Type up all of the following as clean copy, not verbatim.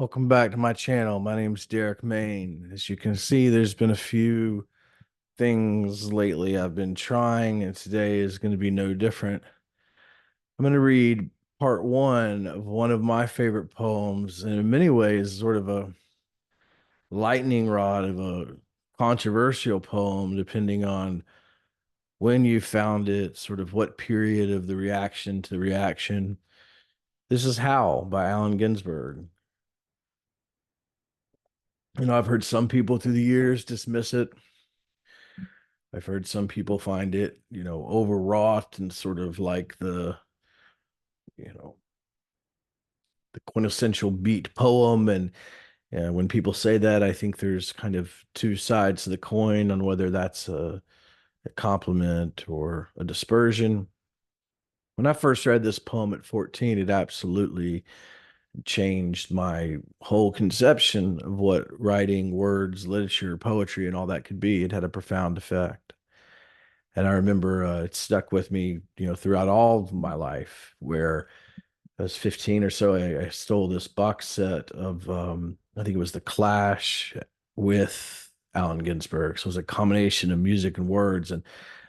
Welcome back to my channel. My name's Derek Maine. As you can see, there's been a few things lately I've been trying, and today is going to be no different. I'm going to read part one of one of my favorite poems, and in many ways, sort of a lightning rod of a controversial poem, depending on when you found it, sort of what period of the reaction to the reaction. This is Howl by Allen Ginsberg. I've heard some people through the years dismiss it. I've heard some people find it, overwrought and sort of like you know, the quintessential beat poem. And when people say that, I think there's kind of two sides to the coin on whether that's a compliment or a dispersion. When I first read this poem at 14, it absolutely changed my whole conception of what writing, words, literature, poetry, and all that could be. It had a profound effect. And I remember it stuck with me, throughout all of my life. Where I was 15 or so, I stole this box set of, I think it was The Clash with Allen Ginsberg. So it was a combination of music and words. And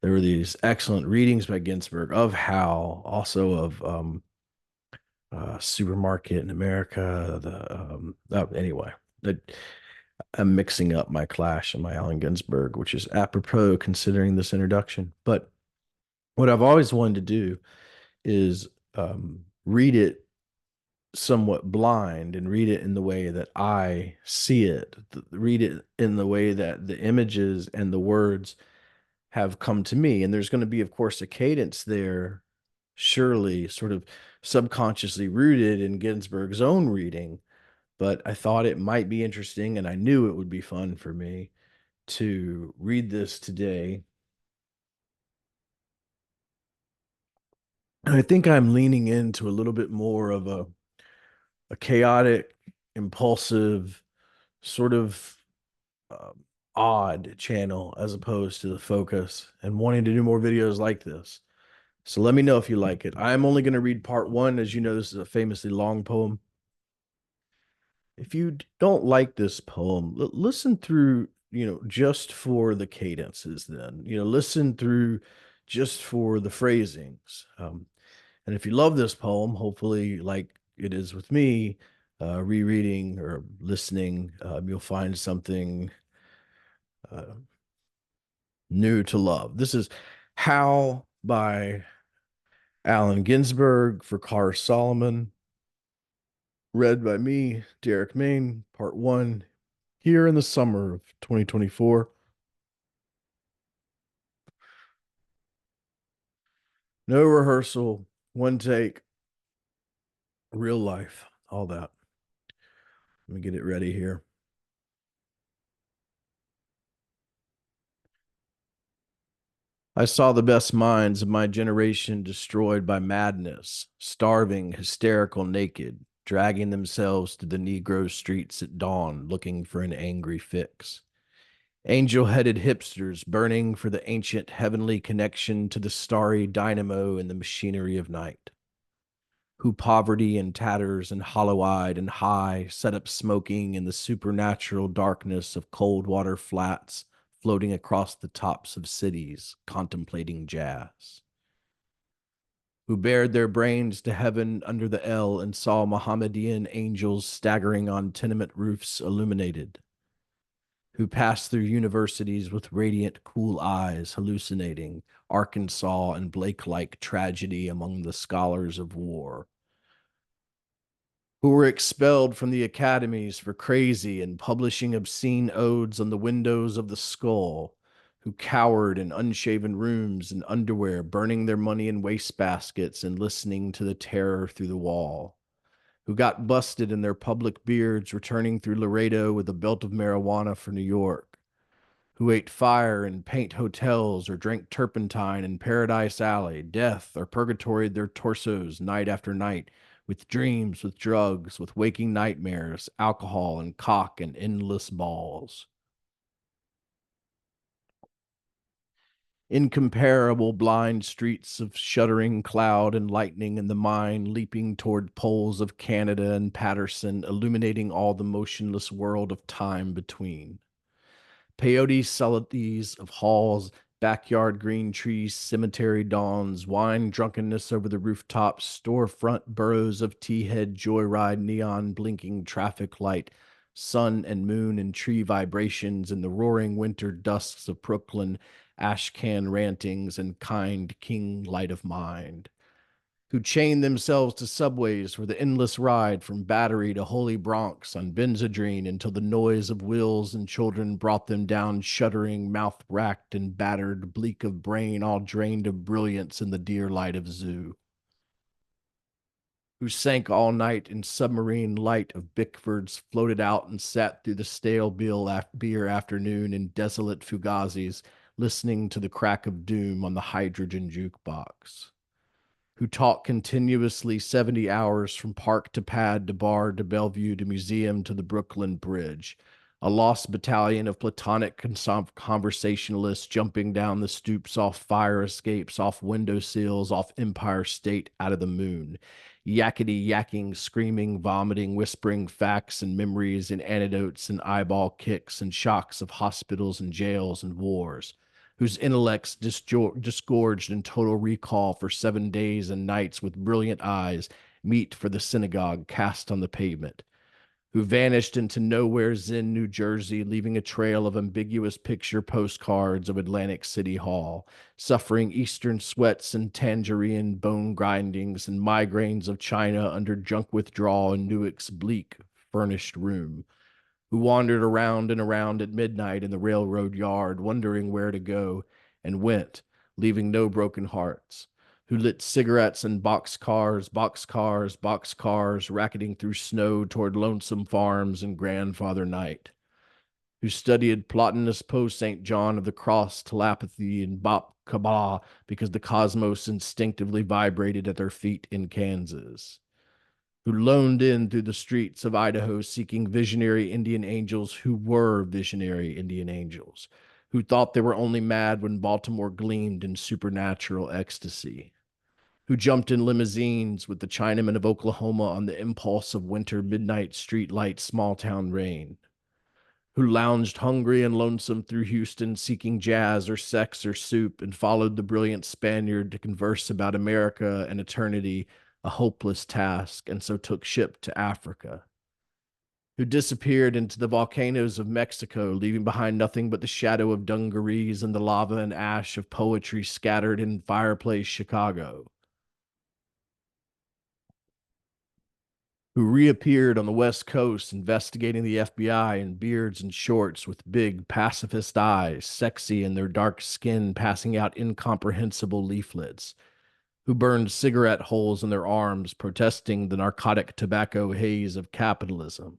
there were these excellent readings by Ginsberg of Howl, also of Supermarket in America. Anyway, I'm mixing up my Clash and my Allen Ginsberg, which is apropos considering this introduction. But what I've always wanted to do is read it somewhat blind and read it in the way that I see it, read it in the way that the images and the words have come to me. And there's going to be, of course, a cadence there, surely sort of subconsciously rooted in Ginsberg's own reading. But I thought it might be interesting, and I knew it would be fun for me to read this today. I think I'm leaning into a little bit more of a chaotic, impulsive, sort of odd channel as opposed to the focus and wanting to do more videos like this. So let me know if you like it. I'm only going to read part one. As you know, this is a famously long poem. If you don't like this poem, listen through, just for the cadences, then, listen through just for the phrasings. And if you love this poem, hopefully, like it is with me, rereading or listening, you'll find something uh, new to love. This is How by Allen Ginsberg for Carr Solomon, read by me, Derek Maine, part one, here in the summer of 2024. No rehearsal, one take, real life, all that. Let me get it ready here. I saw the best minds of my generation destroyed by madness, starving, hysterical, naked, dragging themselves to the Negro streets at dawn looking for an angry fix. Angel headed hipsters burning for the ancient heavenly connection to the starry dynamo in the machinery of night, who poverty and tatters and hollow eyed and high set up smoking in the supernatural darkness of cold water flats floating across the tops of cities, contemplating jazz, who bared their brains to heaven under the L and saw Mohammedan angels staggering on tenement roofs illuminated, who passed through universities with radiant, cool eyes, hallucinating Arkansas and Blake like tragedy among the scholars of war, who were expelled from the academies for crazy and publishing obscene odes on the windows of the skull, who cowered in unshaven rooms in underwear, burning their money in wastebaskets and listening to the terror through the wall, who got busted in their public beards returning through Laredo with a belt of marijuana for New York, who ate fire in paint hotels or drank turpentine in Paradise Alley, death or purgatoried their torsos night after night with dreams, with drugs, with waking nightmares, alcohol and cock and endless balls. Incomparable blind streets of shuddering cloud and lightning in the mine leaping toward poles of Canada and Patterson, illuminating all the motionless world of time between. Peyote solities of halls, backyard green trees, cemetery dawns, wine drunkenness over the rooftops, storefront burrows of tea-head joyride, neon blinking traffic light, sun and moon and tree vibrations in the roaring winter dusks of Brooklyn, ash can rantings and kind king light of mind who chained themselves to subways for the endless ride from Battery to Holy Bronx on Benzedrine until the noise of wheels and children brought them down shuddering, mouth racked and battered, bleak of brain, all drained of brilliance in the dear light of zoo. Who sank all night in submarine light of Bickfords, floated out and sat through the stale beer afternoon in desolate fugazis, listening to the crack of doom on the hydrogen jukebox who taught continuously 70 hours from park to pad to bar to Bellevue to museum to the Brooklyn Bridge. A lost battalion of platonic conversationalists jumping down the stoops off fire escapes, off window sills, off Empire State, out of the moon. Yakety yakking, screaming, vomiting, whispering facts and memories and anecdotes and eyeball kicks and shocks of hospitals and jails and wars whose intellects disgorged in total recall for 7 days and nights with brilliant eyes, meet for the synagogue cast on the pavement, who vanished into nowheres in New Jersey, leaving a trail of ambiguous picture postcards of Atlantic City Hall, suffering Eastern sweats and tangerine bone grindings and migraines of China under junk withdrawal in Newark's bleak, furnished room who wandered around and around at midnight in the railroad yard, wondering where to go, and went, leaving no broken hearts, who lit cigarettes in box cars, racketing through snow toward lonesome farms and grandfather night, who studied Plotinus Post St. John of the Cross telepathy and Bop Kabbalah because the cosmos instinctively vibrated at their feet in Kansas who loaned in through the streets of Idaho seeking visionary Indian angels who were visionary Indian angels, who thought they were only mad when Baltimore gleamed in supernatural ecstasy, who jumped in limousines with the Chinamen of Oklahoma on the impulse of winter midnight streetlight small town rain, who lounged hungry and lonesome through Houston seeking jazz or sex or soup and followed the brilliant Spaniard to converse about America and eternity, a hopeless task, and so took ship to Africa, who disappeared into the volcanoes of Mexico, leaving behind nothing but the shadow of dungarees and the lava and ash of poetry scattered in fireplace Chicago, who reappeared on the West Coast investigating the FBI in beards and shorts with big pacifist eyes, sexy in their dark skin, passing out incomprehensible leaflets, who burned cigarette holes in their arms, protesting the narcotic tobacco haze of capitalism,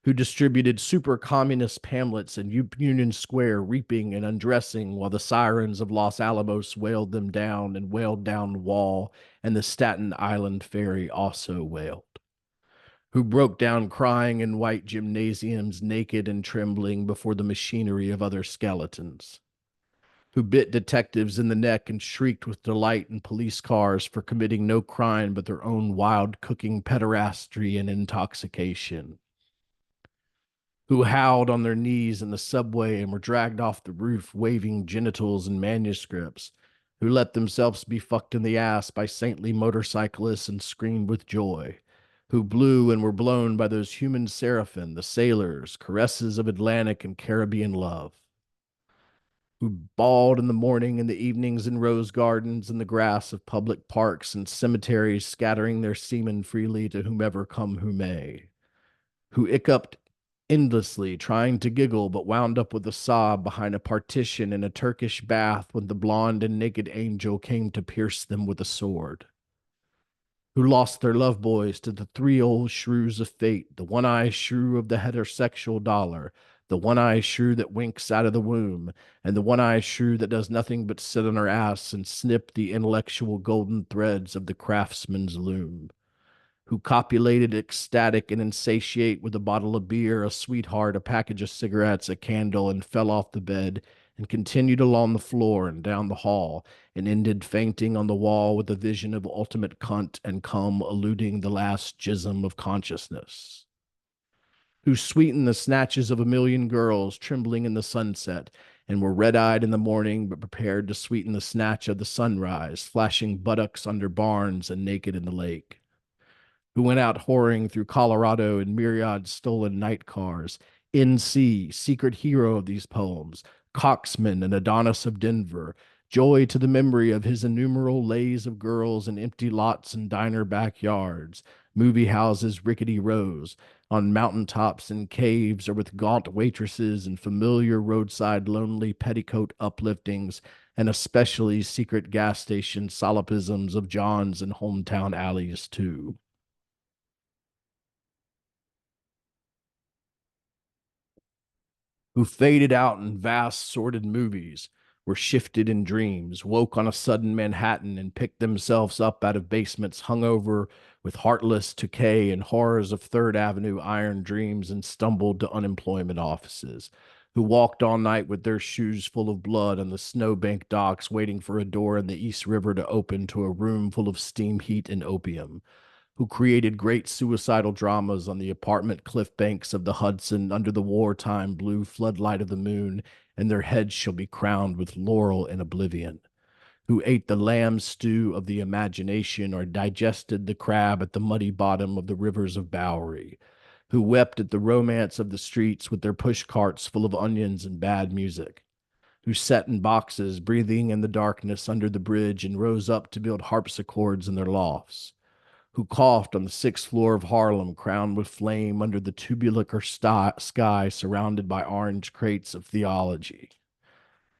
who distributed super communist pamphlets in Union Square, reaping and undressing while the sirens of Los Alamos wailed them down and wailed down the wall, and the Staten Island ferry also wailed, who broke down crying in white gymnasiums, naked and trembling before the machinery of other skeletons, who bit detectives in the neck and shrieked with delight in police cars for committing no crime but their own wild cooking pederastry and intoxication, who howled on their knees in the subway and were dragged off the roof waving genitals and manuscripts, who let themselves be fucked in the ass by saintly motorcyclists and screamed with joy, who blew and were blown by those human seraphim, the sailors, caresses of Atlantic and Caribbean love, who bawled in the morning and the evenings in rose gardens and the grass of public parks and cemeteries, scattering their semen freely to whomever come who may, who hiccuped endlessly, trying to giggle, but wound up with a sob behind a partition in a Turkish bath when the blonde and naked angel came to pierce them with a sword, who lost their love boys to the three old shrews of fate, the one-eyed shrew of the heterosexual dollar, the one-eyed shrew that winks out of the womb, and the one-eyed shrew that does nothing but sit on her ass and snip the intellectual golden threads of the craftsman's loom, who copulated ecstatic and insatiate with a bottle of beer, a sweetheart, a package of cigarettes, a candle, and fell off the bed and continued along the floor and down the hall, and ended fainting on the wall with a vision of ultimate cunt and cum eluding the last jism of consciousness. Who sweetened the snatches of a million girls trembling in the sunset, and were red-eyed in the morning, but prepared to sweeten the snatch of the sunrise, flashing buttocks under barns and naked in the lake. Who went out whoring through Colorado in myriad stolen night cars. N.C., secret hero of these poems, coxman and Adonis of Denver, joy to the memory of his innumerable lays of girls in empty lots and diner backyards, movie houses, rickety rows, on mountain tops and caves, or with gaunt waitresses and familiar roadside lonely petticoat upliftings, and especially secret gas station solipsisms of John's and hometown alleys, too. Who faded out in vast, sordid movies, were shifted in dreams, woke on a sudden Manhattan, and picked themselves up out of basements hung over with heartless decay and horrors of Third Avenue iron dreams, and stumbled to unemployment offices. Who walked all night with their shoes full of blood on the snowbank docks, waiting for a door in the East River to open to a room full of steam heat and opium. Who created great suicidal dramas on the apartment cliff banks of the Hudson under the wartime blue floodlight of the moon, and their heads shall be crowned with laurel and oblivion. Who ate the lamb stew of the imagination, or digested the crab at the muddy bottom of the rivers of Bowery. Who wept at the romance of the streets with their push carts full of onions and bad music. Who sat in boxes, breathing in the darkness under the bridge, and rose up to build harpsichords in their lofts. Who coughed on the sixth floor of Harlem, crowned with flame under the tubular sky surrounded by orange crates of theology.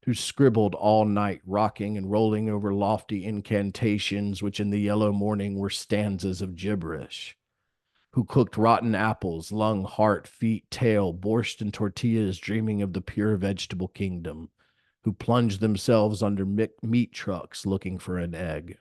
Who scribbled all night, rocking and rolling over lofty incantations, which in the yellow morning were stanzas of gibberish. Who cooked rotten apples, lung, heart, feet, tail, borscht, and tortillas, dreaming of the pure vegetable kingdom. Who plunged themselves under meat trucks looking for an egg.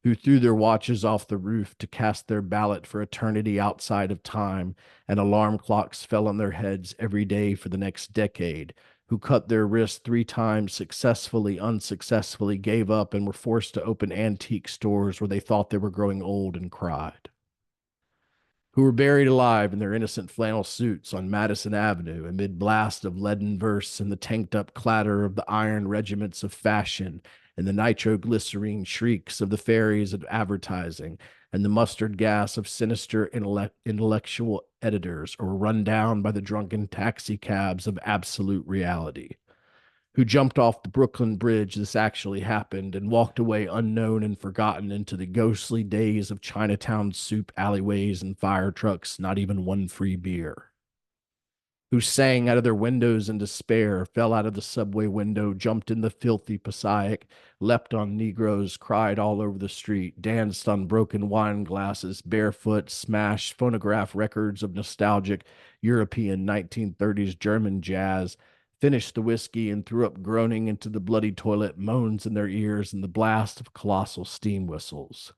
Who threw their watches off the roof to cast their ballot for eternity outside of time, and alarm clocks fell on their heads every day for the next decade. Who cut their wrists 3 times, successfully, unsuccessfully, gave up, and were forced to open antique stores where they thought they were growing old, and cried. Who were buried alive in their innocent flannel suits on Madison Avenue amid blast of leaden verse and the tanked up clatter of the iron regiments of fashion and the nitroglycerine shrieks of the fairies of advertising and the mustard gas of sinister intellectual editors, or run down by the drunken taxicabs of absolute reality. Who jumped off the Brooklyn Bridge this actually happened, and walked away unknown and forgotten into the ghostly days of Chinatown soup alleyways and fire trucks, not even one free beer. Who sang out of their windows in despair, fell out of the subway window, jumped in the filthy Passaic, leapt on Negroes, cried all over the street, danced on broken wine glasses, barefoot, smashed phonograph records of nostalgic European 1930s German jazz, finished the whiskey and threw up groaning into the bloody toilet, moans in their ears and the blast of colossal steam whistles.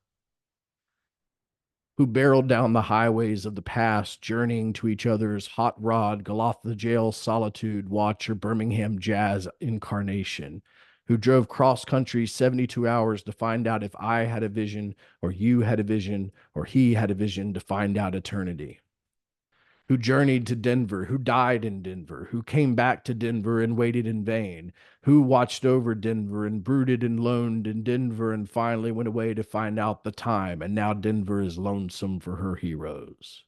Who barreled down the highways of the past, journeying to each other's hot rod, Galotha Jail Solitude Watch, or Birmingham Jazz Incarnation. Who drove cross country 72 hours to find out if I had a vision, or you had a vision, or he had a vision to find out eternity. Who journeyed to Denver, who died in Denver, who came back to Denver and waited in vain, who watched over Denver and brooded and loaned in Denver and finally went away to find out the time, and now Denver is lonesome for her heroes.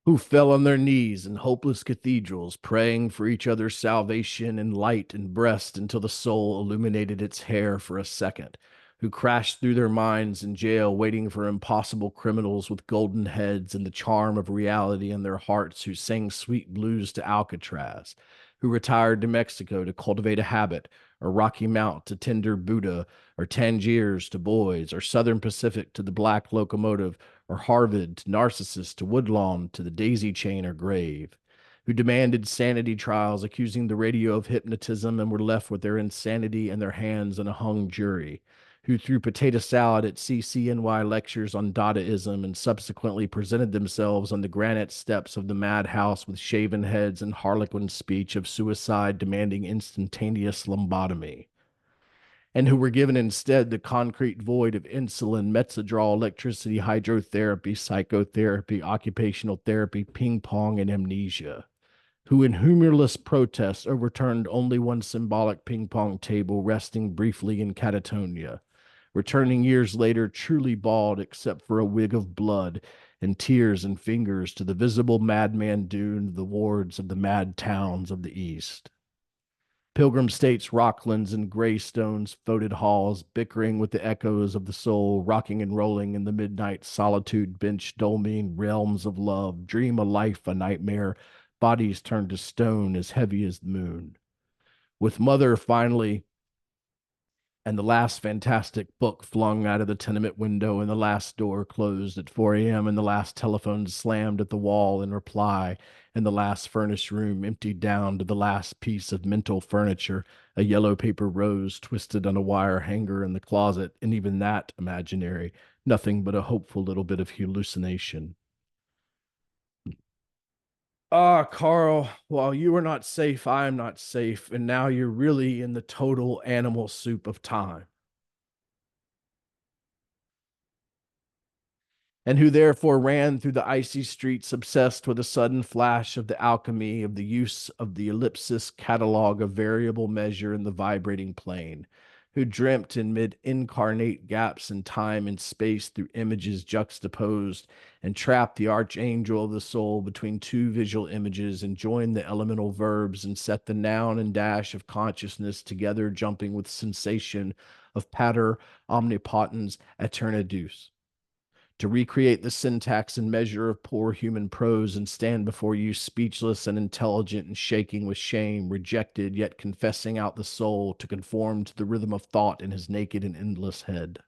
Who fell on their knees in hopeless cathedrals, praying for each other's salvation in light and breast until the soul illuminated its hair for a second, who crashed through their minds in jail, waiting for impossible criminals with golden heads and the charm of reality in their hearts, who sang sweet blues to Alcatraz, who retired to Mexico to cultivate a habit, or Rocky Mount to tender Buddha, or Tangiers to boys, or Southern Pacific to the black locomotive, or Harvard to Narcissus to Woodlawn to the daisy chain or grave, who demanded sanity trials accusing the radio of hypnotism and were left with their insanity in their hands in a hung jury, who threw potato salad at CCNY lectures on Dadaism and subsequently presented themselves on the granite steps of the madhouse with shaven heads and harlequin speech of suicide demanding instantaneous lobotomy, and who were given instead the concrete void of insulin, Mezidrol, electricity, hydrotherapy, psychotherapy, occupational therapy, ping pong, and amnesia, who in humorless protest overturned only one symbolic ping pong table resting briefly in catatonia, returning years later truly bald except for a wig of blood and tears and fingers to the visible madman dune, the wards of the mad towns of the East. Pilgrim States, Rocklands, and Greystones, voted halls, bickering with the echoes of the soul, rocking and rolling in the midnight solitude, bench dolmine realms of love, dream a life, a nightmare, bodies turned to stone as heavy as the moon. With Mother finally and the last fantastic book flung out of the tenement window, and the last door closed at 4 a.m., and the last telephone slammed at the wall in reply, and the last furnished room emptied down to the last piece of mental furniture, a yellow paper rose twisted on a wire hanger in the closet, and even that imaginary, nothing but a hopeful little bit of hallucination. Ah, Carl, while you are not safe, I am not safe, and now you're really in the total animal soup of time. And who therefore ran through the icy streets obsessed with a sudden flash of the alchemy of the use of the ellipsis catalog of variable measure in the vibrating plane, who dreamt in mid incarnate gaps in time and space through images juxtaposed, and trapped the archangel of the soul between two visual images, and joined the elemental verbs and set the noun and dash of consciousness together, jumping with sensation of pater omnipotens aeternadus, to recreate the syntax and measure of poor human prose and stand before you speechless and intelligent and shaking with shame, rejected yet confessing out the soul to conform to the rhythm of thought in his naked and endless head.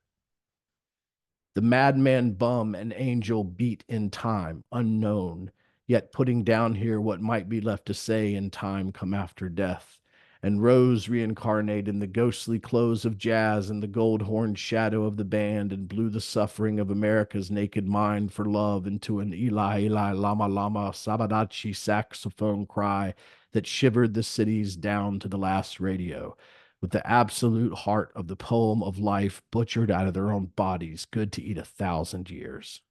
The madman bum and angel beat in time, unknown, yet putting down here what might be left to say in time come after death. And Rose reincarnated in the ghostly clothes of jazz and the gold horned shadow of the band, and blew the suffering of America's naked mind for love into an Eli, Eli, Lama, Lama, Sabadachi saxophone cry that shivered the cities down to the last radio, with the absolute heart of the poem of life butchered out of their own bodies, good to eat 1,000 years.